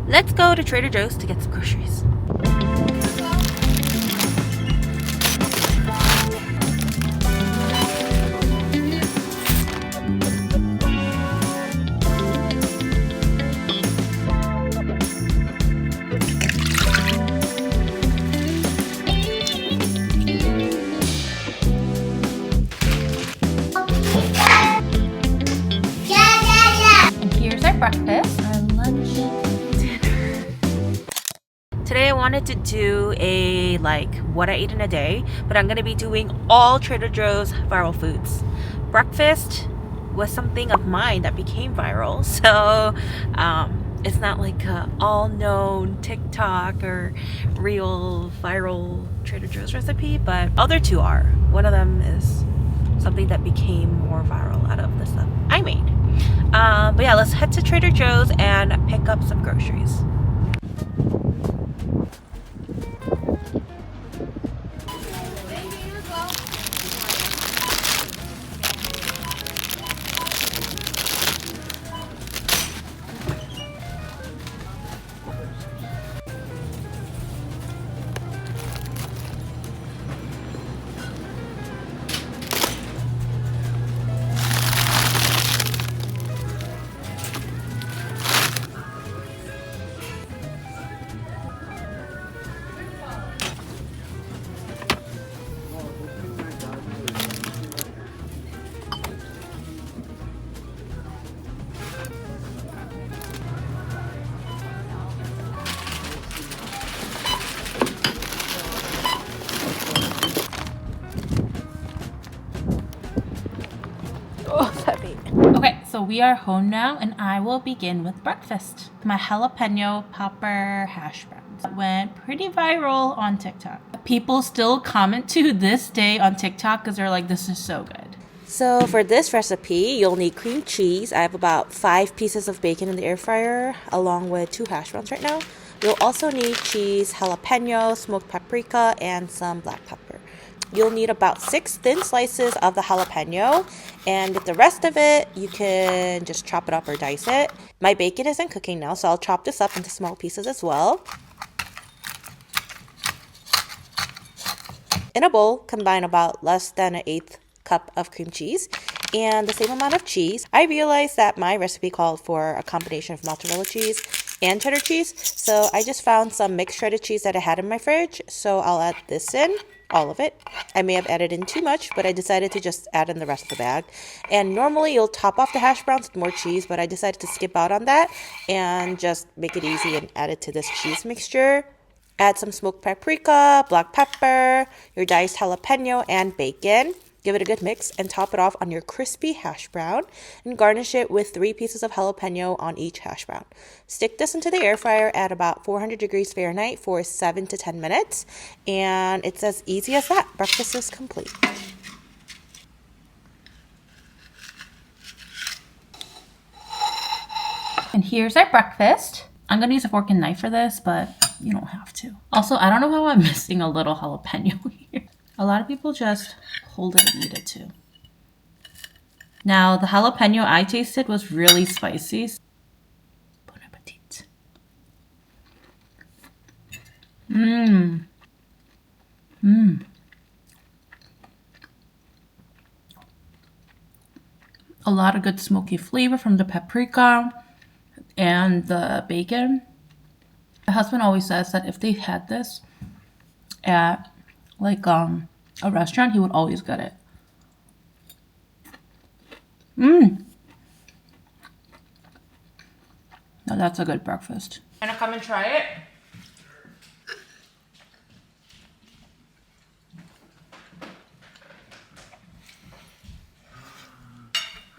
Let's go to Trader Joe's to get some groceries. And here's our breakfast, our lunch, dinner. Today I wanted to do a what I ate in a day, but I'm gonna be doing all Trader Joe's viral foods. Breakfast was something of mine that became viral, so it's not like a all-known TikTok or real viral Trader Joe's recipe, but other two are. One of them is something that became more viral out of the stuff I made. But yeah, let's head to Trader Joe's and pick up some groceries. Okay, so we are home now and I will begin with breakfast. My jalapeno popper hash browns went pretty viral on TikTok. People still comment to this day on TikTok because they're like, this is so good. So for this recipe, you'll need cream cheese. I have about 5 pieces of bacon in the air fryer along with 2 hash browns right now. You'll also need cheese, jalapeno, smoked paprika, and some black pepper. You'll need about 6 thin slices of the jalapeno, and the rest of it, you can just chop it up or dice it. My bacon isn't cooking now, so I'll chop this up into small pieces as well. In a bowl, combine about less than 1/8 cup of cream cheese and the same amount of cheese. I realized that my recipe called for a combination of mozzarella cheese and cheddar cheese, so I just found some mixed shredded cheese that I had in my fridge, so I'll add this in. All of it. I may have added in too much, but I decided to just add in the rest of the bag. And normally you'll top off the hash browns with more cheese, but I decided to skip out on that and just make it easy and add it to this cheese mixture. Add some smoked paprika, black pepper, your diced jalapeno, and bacon. Give it a good mix and top it off on your crispy hash brown and garnish it with 3 pieces of jalapeno on each hash brown. Stick this into the air fryer at about 400 degrees Fahrenheit for 7 to 10 minutes. And it's as easy as that. Breakfast is complete. And here's our breakfast. I'm going to use a fork and knife for this, but you don't have to. Also, I don't know how I'm missing a little jalapeno here. A lot of people just hold it and eat it too. Now, the jalapeno I tasted was really spicy. Bon appetit. A lot of good smoky flavor from the paprika and the bacon. My husband always says that if they had this at a restaurant, he would always get it. Now that's a good breakfast. Wanna come and try it?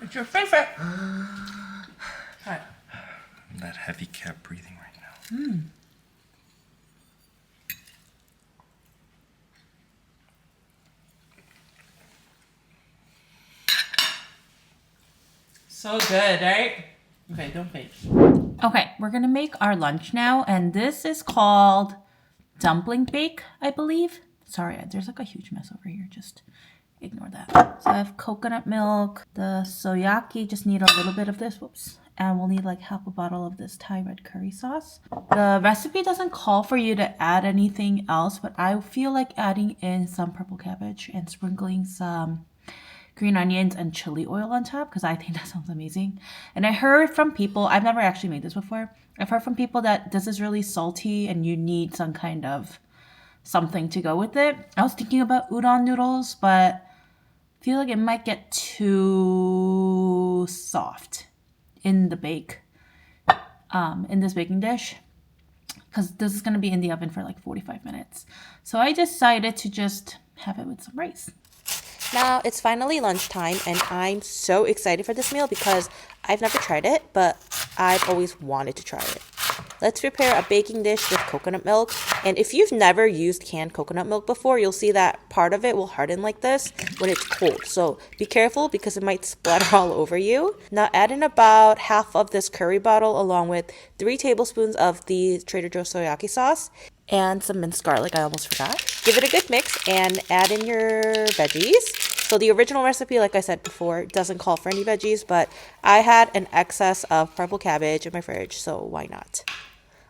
It's your favorite. Try it. That heavy cat breathing right now. So good, right? Okay, don't fake. Okay, we're gonna make our lunch now, and this is called dumpling bake, I believe. Sorry, there's like a huge mess over here. Just ignore that. So I have coconut milk. The soyaki just need a little bit of this. Whoops. And we'll need like half a bottle of this Thai red curry sauce. The recipe doesn't call for you to add anything else, but I feel like adding in some purple cabbage and sprinkling some green onions and chili oil on top because I think that sounds amazing. And I heard from people, I've never actually made this before. I've heard from people that this is really salty and you need some kind of something to go with it. I was thinking about udon noodles, but I feel like it might get too soft in the bake, in this baking dish, because this is going to be in the oven for like 45 minutes. So I decided to just have it with some rice. Now it's finally lunchtime and I'm so excited for this meal because I've never tried it, but I've always wanted to try it. Let's prepare a baking dish with coconut milk. And if you've never used canned coconut milk before, you'll see that part of it will harden like this when it's cold. So be careful because it might splatter all over you. Now add in about half of this curry bottle along with 3 tablespoons of the Trader Joe's soyaki sauce and some minced garlic. I almost forgot. Give it a good mix and add in your veggies. So the original recipe, like I said before, doesn't call for any veggies, but I had an excess of purple cabbage in my fridge, so why not?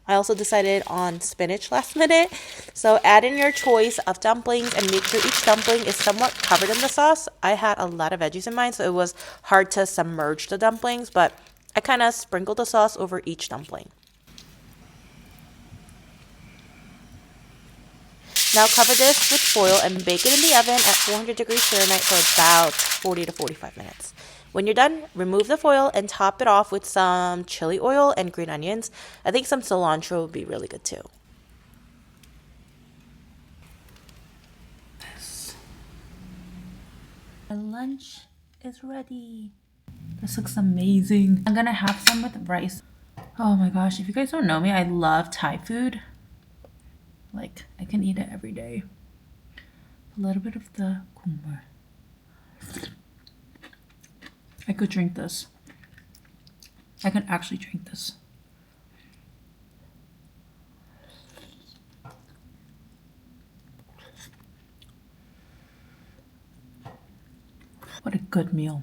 I also decided on spinach last minute. So add in your choice of dumplings and make sure each dumpling is somewhat covered in the sauce. I had a lot of veggies in mine, so it was hard to submerge the dumplings, but I kind of sprinkled the sauce over each dumpling. Now cover this with foil and bake it in the oven at 400 degrees Fahrenheit for about 40 to 45 minutes. When you're done, remove the foil and top it off with some chili oil and green onions. I think some cilantro would be really good too. My lunch is ready. This looks amazing. I'm gonna have some with rice. Oh my gosh, if you guys don't know me, I love Thai food. Like, I can eat it every day. A little bit of the kumbar. I could drink this. I can actually drink this. What a good meal.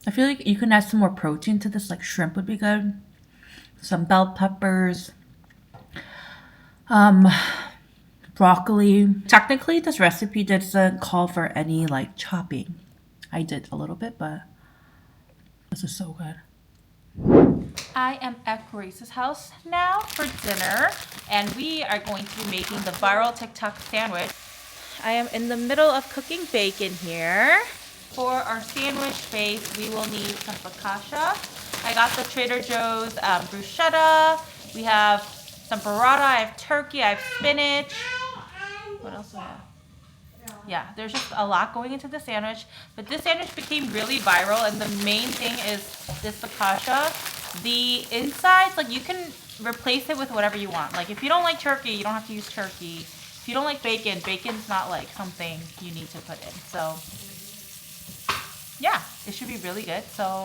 I feel like you can add some more protein to this, like shrimp would be good. Some bell peppers, broccoli. Technically, this recipe doesn't call for any like chopping. I did a little bit, but this is so good. I am at Grace's house now for dinner, and we are going to be making the viral TikTok sandwich. I am in the middle of cooking bacon here. For our sandwich base, we will need some focaccia. I got the Trader Joe's bruschetta. We have some burrata. I have turkey. I have spinach. What else do I have? Yeah, there's just a lot going into the sandwich. But this sandwich became really viral, and the main thing is this focaccia. The insides, like you can replace it with whatever you want. Like if you don't like turkey, you don't have to use turkey. If you don't like bacon, bacon's not like something you need to put in. So yeah, it should be really good. So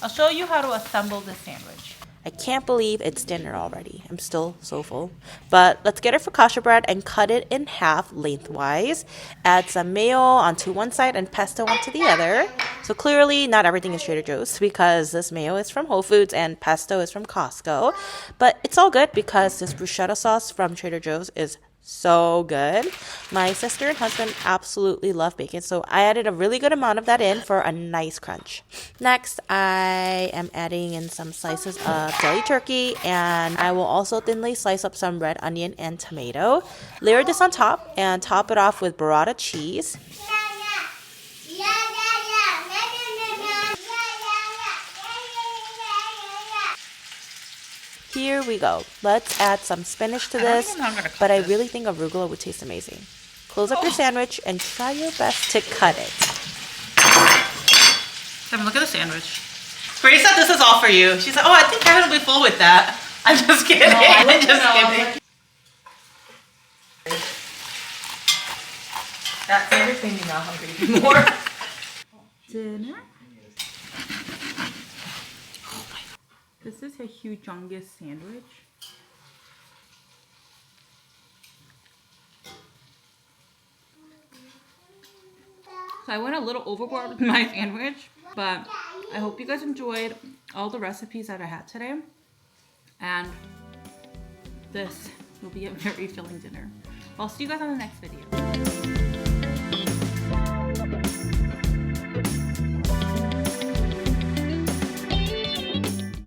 I'll show you how to assemble this sandwich. I can't believe it's dinner already. I'm still so full. But let's get our focaccia bread and cut it in half lengthwise. Add some mayo onto one side and pesto onto the other. So clearly not everything is Trader Joe's because this mayo is from Whole Foods and pesto is from Costco. But it's all good because this bruschetta sauce from Trader Joe's is so good. My sister and husband absolutely love bacon, so I added a really good amount of that in for a nice crunch. Next, I am adding in some slices of deli turkey, and I will also thinly slice up some red onion and tomato. Layer this on top and top it off with burrata cheese. Here we go. Let's add some spinach to this, but I really think arugula would taste amazing. Close up your sandwich and try your best to cut it. Kevin, look at the sandwich. Grace said this is all for you. She said, oh, I think Kevin will be full with that. I'm just kidding. No, I'm just kidding. That sandwich made me not hungry anymore. Dinner? This is a humongous sandwich. So I went a little overboard with my sandwich, but I hope you guys enjoyed all the recipes that I had today. And this will be a very filling dinner. I'll see you guys on the next video.